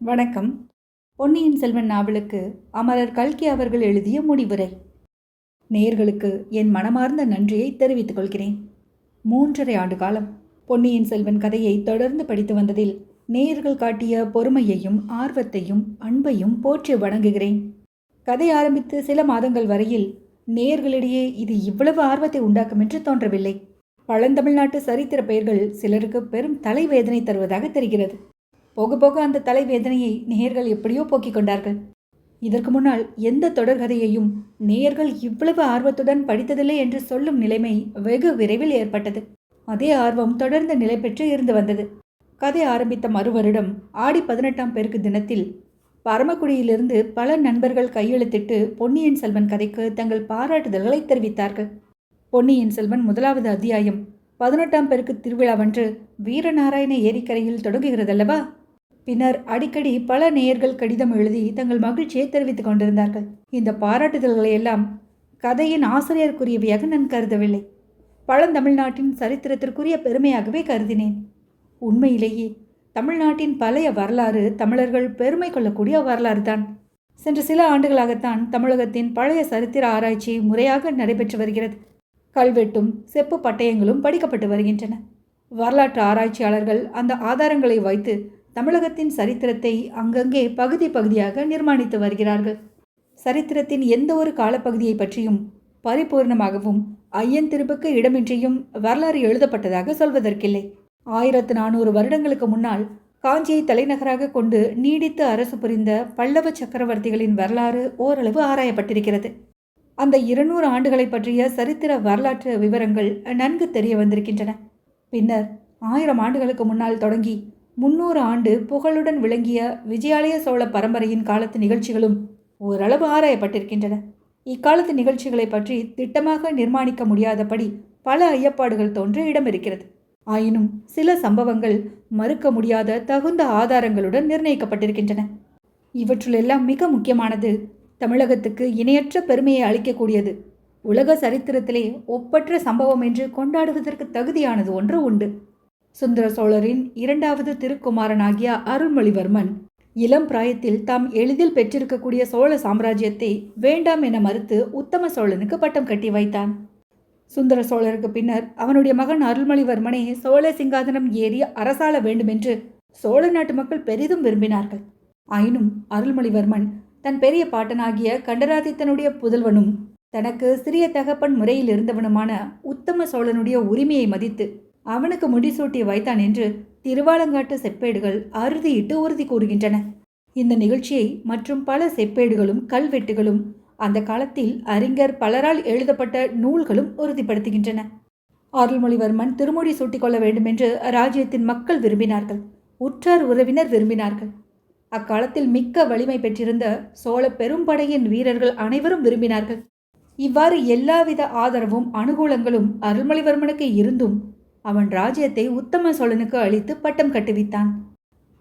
வணக்கம். பொன்னியின் செல்வன் நாவலுக்கு அமரர் கல்கி அவர்கள் எழுதிய முடிவுரை. நேயர்களுக்கு என் மனமார்ந்த நன்றியை தெரிவித்துக் கொள்கிறேன். 3½ ஆண்டு காலம் பொன்னியின் செல்வன் கதையை தொடர்ந்து படித்து வந்ததில் நேயர்கள் காட்டிய பொறுமையையும் ஆர்வத்தையும் அன்பையும் போற்றி வணங்குகிறேன். கதை ஆரம்பித்து சில மாதங்கள் வரையில் நேயர்களிடையே இது இவ்வளவு ஆர்வத்தை உண்டாக்கும் என்று தோன்றவில்லை. பழந்தமிழ்நாட்டு சரித்திர பெயர்கள் சிலருக்கு பெரும் தலைவேதனை தருவதாக தெரிகிறது. போக போக அந்த தலைவேதனையை நேயர்கள் எப்படியோ போக்கிக் கொண்டார்கள். இதற்கு முன்னால் எந்த தொடர்கதையையும் நேயர்கள் இவ்வளவு ஆர்வத்துடன் படித்ததில்லை என்று சொல்லும் நிலைமை வெகு விரைவில் ஏற்பட்டது. அதே ஆர்வம் தொடர்ந்து நிலை பெற்று இருந்து வந்தது. கதை ஆரம்பித்த மறுவருடம் ஆடி 18ஆம் பெருக்கு தினத்தில் பரமக்குடியிலிருந்து பல நண்பர்கள் கையெழுத்திட்டு பொன்னியின் செல்வன் கதைக்கு தங்கள் பாராட்டுதல்களை தெரிவித்தார்கள். பொன்னியின் செல்வன் 1வது அத்தியாயம் 18ஆம் பெருக்கு திருவிழாவன்று வீரநாராயண ஏரிக்கரையில் தொடங்குகிறதல்லவா? பின்னர் அடிக்கடி பல நேயர்கள் கடிதம் எழுதி தங்கள் மகிழ்ச்சியை தெரிவித்துக் கொண்டிருந்தார்கள். இந்த பாராட்டுதல்களை எல்லாம் கதையின் ஆசிரியருக்குரியவையாக நான் கருதவில்லை. பழந்தமிழ்நாட்டின் சரித்திரத்திற்குரிய பெருமையாகவே கருதினேன். உண்மையிலேயே தமிழ்நாட்டின் பழைய வரலாறு தமிழர்கள் பெருமை கொள்ளக்கூடிய வரலாறு தான். சென்ற சில ஆண்டுகளாகத்தான் தமிழகத்தின் பழைய சரித்திர ஆராய்ச்சி முறையாக நடைபெற்று வருகிறது. கல்வெட்டும் செப்பு பட்டயங்களும் படிக்கப்பட்டு வருகின்றன. வரலாற்று ஆராய்ச்சியாளர்கள் அந்த ஆதாரங்களை வைத்து தமிழகத்தின் சரித்திரத்தை அங்கங்கே பகுதி பகுதியாக நிர்மாணித்து வருகிறார்கள். சரித்திரத்தின் எந்த ஒரு காலப்பகுதியை பற்றியும் பரிபூர்ணமாகவும் ஐயன் திருப்புக்கு இடமின்றியும் வரலாறு எழுதப்பட்டதாக சொல்வதற்கில்லை. 1400 வருடங்களுக்கு முன்னால் காஞ்சியை தலைநகராக கொண்டு நீடித்து அரசு புரிந்த பல்லவ சக்கரவர்த்திகளின் வரலாறு ஓரளவு ஆராயப்பட்டிருக்கிறது. அந்த 200 ஆண்டுகளை பற்றிய சரித்திர வரலாற்று விவரங்கள் நன்கு தெரிய வந்திருக்கின்றன. பின்னர் 1000 ஆண்டுகளுக்கு முன்னால் தொடங்கி 300 ஆண்டு புகழுடன் விளங்கிய விஜயாலய சோழ பரம்பரையின் காலத்து நிகழ்ச்சிகளும் ஓரளவு ஆராயப்பட்டிருக்கின்றன. இக்காலத்து நிகழ்ச்சிகளை பற்றி திட்டமாக நிர்மாணிக்க முடியாதபடி பல ஐயப்பாடுகள் தோன்ற இடம் இருக்கிறது. ஆயினும் சில சம்பவங்கள் மறுக்க முடியாத தகுந்த ஆதாரங்களுடன் நிர்ணயிக்கப்பட்டிருக்கின்றன. இவற்றுளெல்லாம் மிக முக்கியமானது, தமிழகத்துக்கு இணையற்ற பெருமையை அளிக்கக்கூடியது, உலக சரித்திரத்திலே ஒப்பற்ற சம்பவம் என்று கொண்டாடுவதற்கு தகுதியானது ஒன்று உண்டு. சுந்தர சோழரின் 2வது திருக்குமாரனாகிய அருள்மொழிவர்மன் இளம் பிராயத்தில் தாம் எளிதில் பெற்றிருக்கக்கூடிய சோழ சாம்ராஜ்யத்தை வேண்டாம் என மறுத்து உத்தம சோழனுக்கு பட்டம் கட்டி வைத்தான். சுந்தர சோழருக்கு பின்னர் அவனுடைய மகன் அருள்மொழிவர்மனே சோழ சிங்காதனம் ஏறி அரசாள வேண்டுமென்று சோழ நாட்டு மக்கள் பெரிதும் விரும்பினார்கள். ஆயினும் அருள்மொழிவர்மன் தன் பெரிய பாட்டனாகிய கண்டராதித்தனுடைய புதல்வனும் தனக்கு சிறிய தகப்பன் முறையில் இருந்தவனுமான உத்தம சோழனுடைய உரிமையை மதித்து அவனுக்கு முடிசூட்டி வைத்தான் என்று திருவாலங்காட்டு செப்பேடுகள் அறுதியிட்டு உறுதி கூறுகின்றன. இந்த நிகழ்ச்சியை மற்றும் பல செப்பேடுகளும் கல்வெட்டுகளும் அந்த காலத்தில் அறிஞர் பலரால் எழுதப்பட்ட நூல்களும் உறுதிப்படுத்துகின்றன. அருள்மொழிவர்மன் திருமுடி சூட்டிக்கொள்ள வேண்டுமென்று ராஜ்யத்தின் மக்கள் விரும்பினார்கள். உற்றார் உறவினர் விரும்பினார்கள். அக்காலத்தில் மிக்க வலிமை பெற்றிருந்த சோழ பெரும்படையின் வீரர்கள் அனைவரும் விரும்பினார்கள். இவ்வாறு எல்லாவித ஆதரவும் அனுகூலங்களும் அருள்மொழிவர்மனுக்கு இருந்தும் அவன் ராஜ்யத்தை உத்தம சோழனுக்கு அளித்து பட்டம் கட்டுவித்தான்.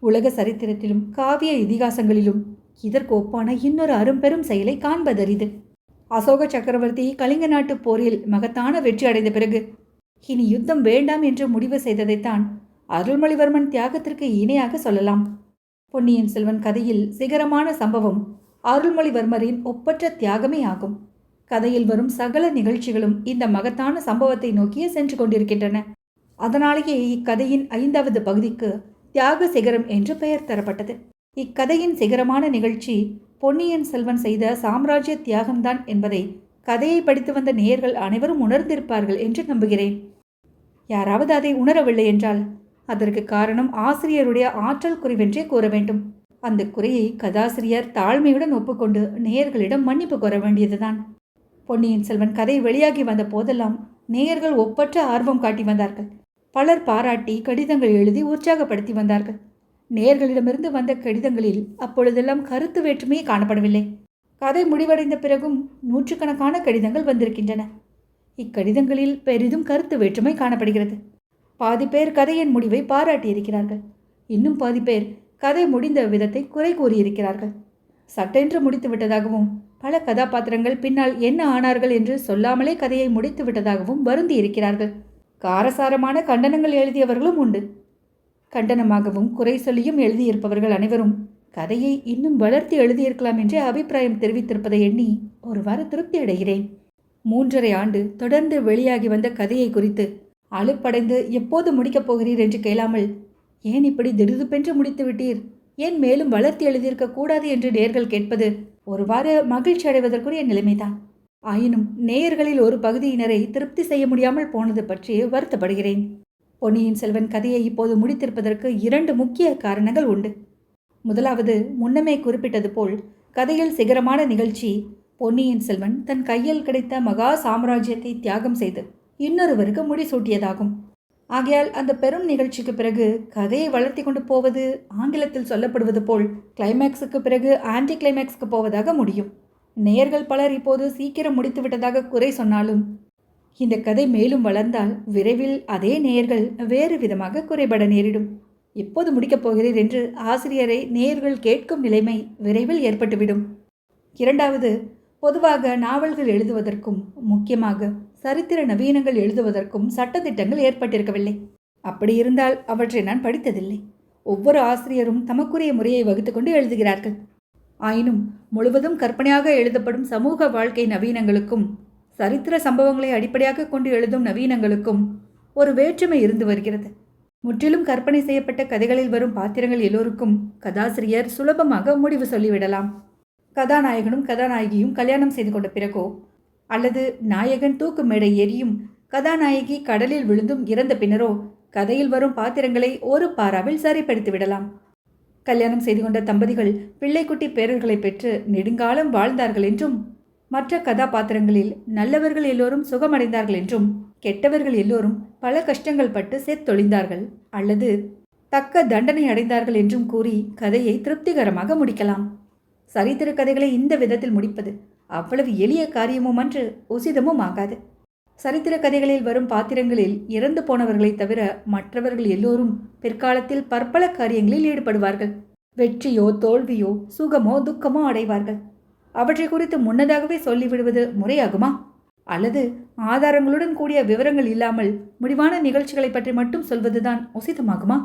உலக சரித்திரத்திலும் காவிய இதிகாசங்களிலும் இதற்கு ஒப்பான இன்னொரு அரும்பெரும் செயலை காண்பதரிது. அசோக சக்கரவர்த்தி கலிங்க நாட்டு போரில் மகத்தான வெற்றி அடைந்த பிறகு இனி யுத்தம் வேண்டாம் என்று முடிவு செய்ததைத்தான் அருள்மொழிவர்மன் தியாகத்திற்கு இணையாக சொல்லலாம். பொன்னியின் செல்வன் கதையில் சிகரமான சம்பவம் அருள்மொழிவர்மரின் ஒப்பற்ற தியாகமே ஆகும். கதையில் வரும் சகல நிகழ்ச்சிகளும் இந்த மகத்தான சம்பவத்தை நோக்கியே சென்று கொண்டிருக்கின்றன. அதனாலேயே இக்கதையின் 5வது பகுதிக்கு தியாக சிகரம் என்று பெயர் தரப்பட்டது. இக்கதையின் சிகரமான நிகழ்ச்சி பொன்னியின் செல்வன் செய்த சாம்ராஜ்ய தியாகம்தான் என்பதை கதையை படித்து வந்த நேயர்கள் அனைவரும் உணர்ந்திருப்பார்கள் என்று நம்புகிறேன். யாராவது அதை உணரவில்லை என்றால் அதற்கு காரணம் ஆசிரியருடைய ஆற்றல் குறைவென்றே கூற வேண்டும். அந்த குறையை கதாசிரியர் தாழ்மையுடன் ஒப்புக்கொண்டு நேயர்களிடம் மன்னிப்பு கோர வேண்டியதுதான். பொன்னியின் செல்வன் கதை வெளியாகி வந்த போதெல்லாம் நேயர்கள் ஒப்பற்ற ஆர்வம் காட்டி வந்தார்கள். பலர் பாராட்டி கடிதங்கள் எழுதி உற்சாகப்படுத்தி வந்தார்கள். நேயர்களிடமிருந்து வந்த கடிதங்களில் அப்பொழுதெல்லாம் கருத்து வேற்றுமையே காணப்படவில்லை. கதை முடிவடைந்த பிறகும் நூற்றுக்கணக்கான கடிதங்கள் வந்திருக்கின்றன. இக்கடிதங்களில் பெரிதும் கருத்து வேற்றுமை காணப்படுகிறது. பாதி பேர் கதையின் முடிவை பாராட்டியிருக்கிறார்கள். இன்னும் பாதி பேர் கதை முடிந்த விதத்தை குறை கூறியிருக்கிறார்கள். சட்டென்று முடித்து விட்டதாகவும் பல கதாபாத்திரங்கள் பின்னால் என்ன ஆனார்கள் என்று சொல்லாமலே கதையை முடித்து விட்டதாகவும் வருந்தி இருக்கிறார்கள். காரசாரமான கண்டனங்கள் எழுதியவர்களும் உண்டு. கண்டனமாகவும் குறை சொல்லியும் எழுதியிருப்பவர்கள் அனைவரும் கதையை இன்னும் வளர்த்தி எழுதியிருக்கலாம் என்றே அபிப்பிராயம் தெரிவித்திருப்பதை எண்ணி ஒருவாறு திருப்தி அடைகிறேன். 3½ ஆண்டு தொடர்ந்து வெளியாகி வந்த கதையை குறித்து அலுப்படைந்து எப்போது முடிக்கப் போகிறீர் என்று கேளாமல், ஏன் இப்படி திடுதுப்பென்று முடித்து விட்டீர், ஏன் மேலும் வளர்த்தி எழுதியிருக்க கூடாது என்று நேயர்கள் கேட்பது ஒருவாறு மகிழ்ச்சி அடைவதற்குரிய நிலைமைதான். ஆயினும் நேயர்களில் ஒரு பகுதியினரை திருப்தி செய்ய முடியாமல் போனது பற்றி வருத்தப்படுகிறேன். பொன்னியின் செல்வன் கதையை இப்போது முடித்திருப்பதற்கு 2 முக்கிய காரணங்கள் உண்டு. முதலாவது, முன்னமே குறிப்பிட்டது போல் கதையில் சிகரமான நிகழ்ச்சி பொன்னியின் செல்வன் தன் கையில் கிடைத்த மகா சாம்ராஜ்யத்தை தியாகம் செய்து இன்னொருவருக்கு முடிசூட்டியதாகும். ஆகையால் அந்த பெரும் நிகழ்ச்சிக்கு பிறகு கதையை வளர்த்தி கொண்டு போவது ஆங்கிலத்தில் சொல்லப்படுவது போல் கிளைமேக்ஸுக்கு பிறகு ஆன்டி கிளைமேக்ஸுக்கு போவதாக முடியும். நேயர்கள் பலர் இப்போது சீக்கிரம் முடித்து விட்டதாக குறை சொன்னாலும் இந்த கதை மேலும் வளர்ந்தால் விரைவில் அதே நேயர்கள் வேறு விதமாக குறைபட நேரிடும். எப்போது முடிக்கப் போகிறீர் என்று ஆசிரியரை நேயர்கள் கேட்கும் நிலைமை விரைவில் ஏற்பட்டுவிடும். இரண்டாவது, பொதுவாக நாவல்கள் எழுதுவதற்கும் முக்கியமாக சரித்திர நவீனங்கள் எழுதுவதற்கும் சட்டத்திட்டங்கள் ஏற்பட்டிருக்கவில்லை. அப்படி இருந்தால் அவற்றை நான் படித்ததில்லை. ஒவ்வொரு ஆசிரியரும் தமக்குரிய முறையை வகுத்து கொண்டு எழுதுகிறார்கள். ஆயினும் முழுவதும் கற்பனையாக எழுதப்படும் சமூக வாழ்க்கை நவீனங்களுக்கும் சரித்திர சம்பவங்களை அடிப்படையாக கொண்டு எழுதும் நவீனங்களுக்கும் ஒரு வேற்றுமை இருந்து வருகிறது. முற்றிலும் கற்பனை செய்யப்பட்ட கதைகளில் வரும் பாத்திரங்கள் எல்லோருக்கும் கதாசிரியர் சுலபமாக முடிவு சொல்லிவிடலாம். கதாநாயகனும் கதாநாயகியும் கல்யாணம் செய்து கொண்ட பிறகோ, அல்லது நாயகன் தூக்கு மேடை ஏறியும் கதாநாயகி கடலில் விழுந்தும் இறந்த பின்னரோ கதையில் வரும் பாத்திரங்களை ஒரு பாராவில் சரிப்படுத்தி விடலாம். கல்யாணம் செய்து கொண்ட தம்பதிகள் பிள்ளைக்குட்டி பேரர்களை பெற்று நெடுங்காலம் வாழ்ந்தார்கள் என்றும், மற்ற கதாபாத்திரங்களில் நல்லவர்கள் எல்லோரும் சுகமடைந்தார்கள் என்றும், கெட்டவர்கள் எல்லோரும் பல கஷ்டங்கள் பட்டு செத்தொழிந்தார்கள் அல்லது தக்க தண்டனை அடைந்தார்கள் என்றும் கூறி கதையை திருப்திகரமாக முடிக்கலாம். சரித்திர கதைகளை இந்த விதத்தில் முடிப்பது அவ்வளவு எளிய காரியமும் அன்று உசிதமும் ஆகாது. சரித்திர கதைகளில் வரும் பாத்திரங்களில் இறந்து போனவர்களை தவிர மற்றவர்கள் எல்லோரும் பிற்காலத்தில் பற்பல காரியங்களில் ஈடுபடுவார்கள். வெற்றியோ தோல்வியோ சுகமோ துக்கமோ அடைவார்கள். அவற்றை குறித்து முன்னதாகவே சொல்லிவிடுவது முறையாகுமா? அல்லது ஆதாரங்களுடன் கூடிய விவரங்கள் இல்லாமல் முடிவான நிகழ்ச்சிகளை பற்றி மட்டும் சொல்வதுதான் உசிதமாகுமா?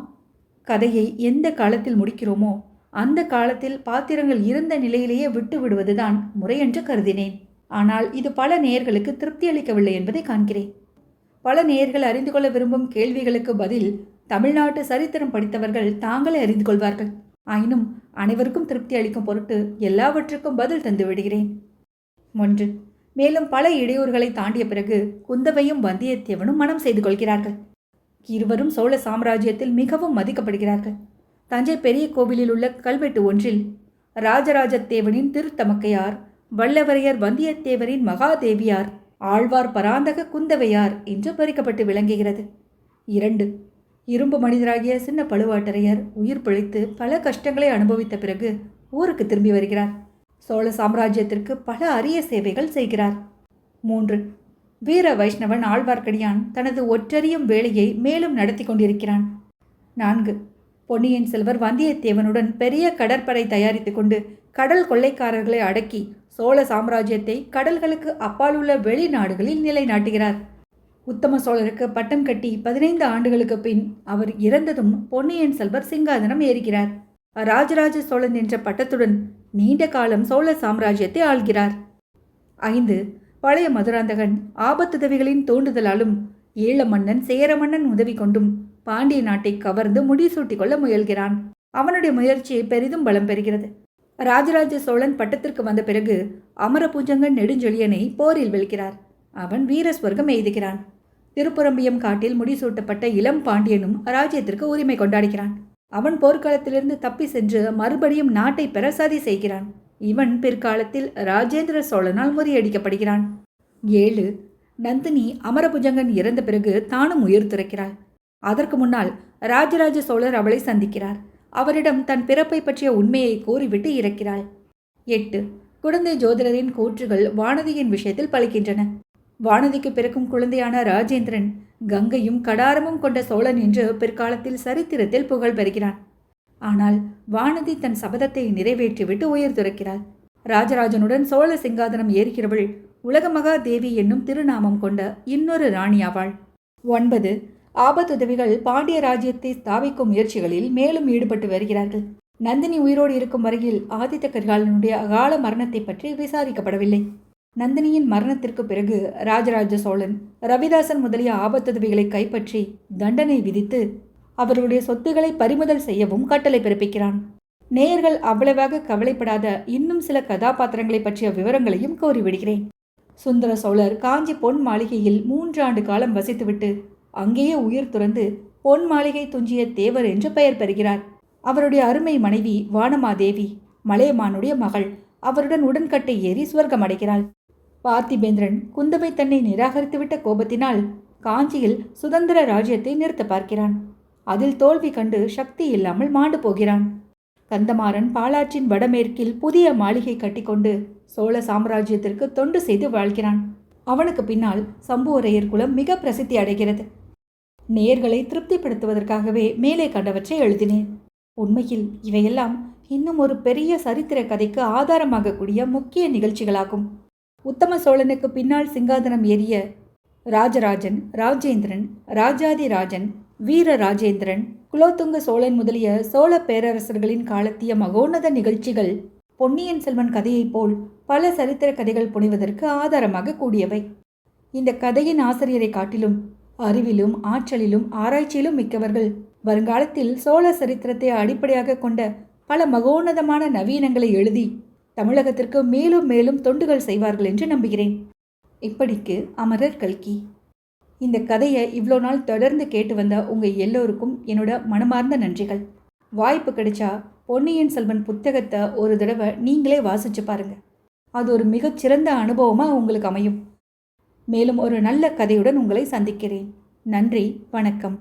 கதையை எந்த காலத்தில் முடிக்கிறோமோ அந்த காலத்தில் பாத்திரங்கள் இருந்த நிலையிலேயே விட்டு விடுவதுதான் முறையென்று கருதினேன். ஆனால் இது பல நேயர்களுக்கு திருப்தி அளிக்கவில்லை என்பதை காண்கிறேன். பல நேயர்கள் அறிந்து கொள்ள விரும்பும் கேள்விகளுக்கு பதில் தமிழ்நாட்டு சரித்திரம் படித்தவர்கள் தாங்களே அறிந்து கொள்வார்கள். ஆயினும் அனைவருக்கும் திருப்தி அளிக்கும் பொருட்டு எல்லாவற்றுக்கும் பதில் தந்து விடுகிறேன். 1. மேலும் பல இடையூறுகளை தாண்டிய பிறகு குந்தவையும் வந்தியத்தேவனும் மனம் செய்து கொள்கிறார்கள். இருவரும் சோழ சாம்ராஜ்யத்தில் மிகவும் மதிக்கப்படுகிறார்கள். தஞ்சை பெரிய கோவிலில் உள்ள கல்வெட்டு ஒன்றில் ராஜராஜத்தேவனின் திருத்தமக்கையார், வல்லவரையர் வந்தியத்தேவரின் மகாதேவியார், ஆழ்வார் பராந்தக குந்தவையார் என்று பறிக்கப்பட்டு விளங்குகிறது. 2. இரும்பு மனிதராகிய சின்ன பழுவாட்டரையர் உயிர் பிழைத்து பல கஷ்டங்களை அனுபவித்த பிறகு ஊருக்கு திரும்பி வருகிறார். சோழ சாம்ராஜ்யத்திற்கு பல அரிய சேவைகள் செய்கிறார். 3. வீர வைஷ்ணவன் ஆழ்வார்க்கடியான் தனது ஒற்றறியும் வேலையை மேலும் நடத்தி கொண்டிருக்கிறான். 4. பொன்னியின் செல்வர் வந்தியத்தேவனுடன் பெரிய கடற்படை தயாரித்து கொண்டு கடல் கொள்ளைக்காரர்களை அடக்கி சோழ சாம்ராஜ்யத்தை கடல்களுக்கு அப்பால் உள்ள வெளிநாடுகளில் நிலைநாட்டுகிறார். உத்தம சோழருக்கு பட்டம் கட்டி 15 ஆண்டுகளுக்கு பின் அவர் இறந்ததும் பொன்னியின் செல்வர் சிங்காதனம் ஏறுகிறார். ராஜராஜ சோழன் என்ற பட்டத்துடன் நீண்ட காலம் சோழ சாம்ராஜ்யத்தை ஆள்கிறார். 5. பழைய மதுராந்தகன் ஆபத்துதவிகளின் தூண்டுதலாலும் ஈழ மன்னன் சேர மன்னன் உதவி கொண்டும் பாண்டிய நாட்டை கவர்ந்து முடிசூட்டிக் கொள்ள முயல்கிறான். அவனுடைய முயற்சி பெரிதும் பலம் பெறுகிறது. ராஜராஜ சோழன் பட்டத்திற்கு வந்த பிறகு அமரபூஜங்கன் நெடுஞ்செழியனை போரில் வெல்கிறார். அவன் வீரஸ்வர்க்கம் எய்துகிறான். திருப்புரம்பியம் காட்டில் முடிசூட்டப்பட்ட இளம் பாண்டியனும் ராஜ்யத்திற்கு உரிமை கொண்டாடுகிறான். அவன் போர்க்களத்திலிருந்து தப்பி சென்று மறுபடியும் நாட்டை பெற சதி செய்கிறான். இவன் பிற்காலத்தில் ராஜேந்திர சோழனால் முறியடிக்கப்படுகிறான். 7. நந்தினி அமரபுஜங்கன் இறந்த பிறகு தானும் உயிர் துறக்கிறாள். அதற்கு முன்னால் ராஜராஜ சோழர் அவளை சந்திக்கிறார். அவரிடம் தன் பிறப்பை பற்றிய உண்மையை கூறிவிட்டு இறக்கிறாள். 8. குழந்தை ஜோதிடரின் கூற்றுகள் வானதியின் விஷயத்தில் பலிக்கின்றன. வானதிக்கு பிறக்கும் குழந்தையான ராஜேந்திரன் கங்கையும் கடாரமும் கொண்ட சோழன் என்று பிற்காலத்தில் சரித்திரத்தில் புகழ் பெறுகிறான். ஆனால் வானதி தன் சபதத்தை நிறைவேற்றிவிட்டு உயிர் துறக்கிறாள். ராஜராஜனுடன் சோழ சிங்காதனம் ஏறுகிறவள் உலகமகா தேவி என்னும் திருநாமம் கொண்ட இன்னொரு ராணியாவாள். 9. ஆபத்துதவிகள் பாண்டிய ராஜ்யத்தை ஸ்தாபிக்கும் முயற்சிகளில் மேலும் ஈடுபட்டு வருகிறார்கள். நந்தினி உயிரோடு இருக்கும் வரையில் ஆதித்த கரிகாலனுடைய அகால மரணத்தை பற்றி விசாரிக்கப்படவில்லை. நந்தினியின் மரணத்திற்கு பிறகு ராஜராஜ சோழன் ரவிதாசன் முதலிய ஆபத்துதவிகளை கைப்பற்றி தண்டனை விதித்து அவர்களுடைய சொத்துக்களை பறிமுதல் செய்யவும் கட்டளை பிறப்பிக்கிறான். நேயர்கள் அவ்வளவாக கவலைப்படாத இன்னும் சில கதாபாத்திரங்களை பற்றிய விவரங்களையும் கோரிவிடுகிறேன். சுந்தர சோழர் காஞ்சி பொன் மாளிகையில் 3 ஆண்டு காலம் வசித்துவிட்டு அங்கேயே உயிர் துறந்து பொன் மாளிகை துஞ்சிய தேவர் என்று பெயர் பெறுகிறார். அவருடைய அருமை மனைவி வானமாதேவி மலையமானுடைய மகள். அவருடன் உடன்கட்டை ஏறி சுவர்க்கம் அடைகிறாள். பார்த்திபேந்திரன் குந்தவை தன்னை நிராகரித்துவிட்ட கோபத்தினால் காஞ்சியில் சுதந்திர ராஜ்யத்தை நிறுத்த பார்க்கிறான். அதில் தோல்வி கண்டு சக்தி இல்லாமல் மாண்டு போகிறான். கந்தமாறன் பாலாற்றின் வடமேற்கில் புதிய மாளிகை கட்டிக்கொண்டு சோழ சாம்ராஜ்யத்திற்கு தொண்டு செய்து வாழ்கிறான். அவனுக்கு பின்னால் சம்புவரையர் குலம் மிக பிரசித்தி அடைகிறது. நேயர்களை திருப்திப்படுத்துவதற்காகவே மேலே கண்டவற்றை எழுதினேன். உண்மையில் இவையெல்லாம் இன்னும் ஒரு பெரிய சரித்திர கதைக்கு ஆதாரமாகக்கூடிய முக்கிய நிகழ்ச்சிகளாகும். உத்தம சோழனுக்கு பின்னால் சிங்காதனம் ஏறிய ராஜராஜன், ராஜேந்திரன், ராஜாதிராஜன், வீரராஜேந்திரன், குலோத்துங்க சோழன் முதலிய சோழ பேரரசர்களின் காலத்திய மகோன்னத நிகழ்ச்சிகள் பொன்னியின் செல்வன் கதையைப் போல் பல சரித்திர கதைகள் புனைவதற்கு ஆதாரமாக கூடியவை. இந்த கதையின் ஆசிரியரை காட்டிலும் அறிவிலும் ஆற்றலிலும் ஆராய்ச்சியிலும் மிக்கவர்கள் வருங்காலத்தில் சோழ சரித்திரத்தை அடிப்படையாக கொண்ட பல மகோன்னதமான நவீனங்களை எழுதி தமிழகத்திற்கு மேலும் மேலும் தொண்டுகள் செய்வார்கள் என்று நம்புகிறேன். இப்படிக்கு அமரர் கல்கி. இந்த கதையை இவ்வளோ நாள் தொடர்ந்து கேட்டு வந்த உங்கள் எல்லோருக்கும் என்னோட மனமார்ந்த நன்றிகள். வாய்ப்பு கிடைச்சா பொன்னியின் செல்வன் புத்தகத்தை ஒரு தடவை நீங்களே வாசிச்சு பாருங்கள். அது ஒரு மிகச்சிறந்த அனுபவமாக உங்களுக்கு அமையும். மேலும் ஒரு நல்ல கதையுடன் உங்களை சந்திக்கிறேன். நன்றி, வணக்கம்.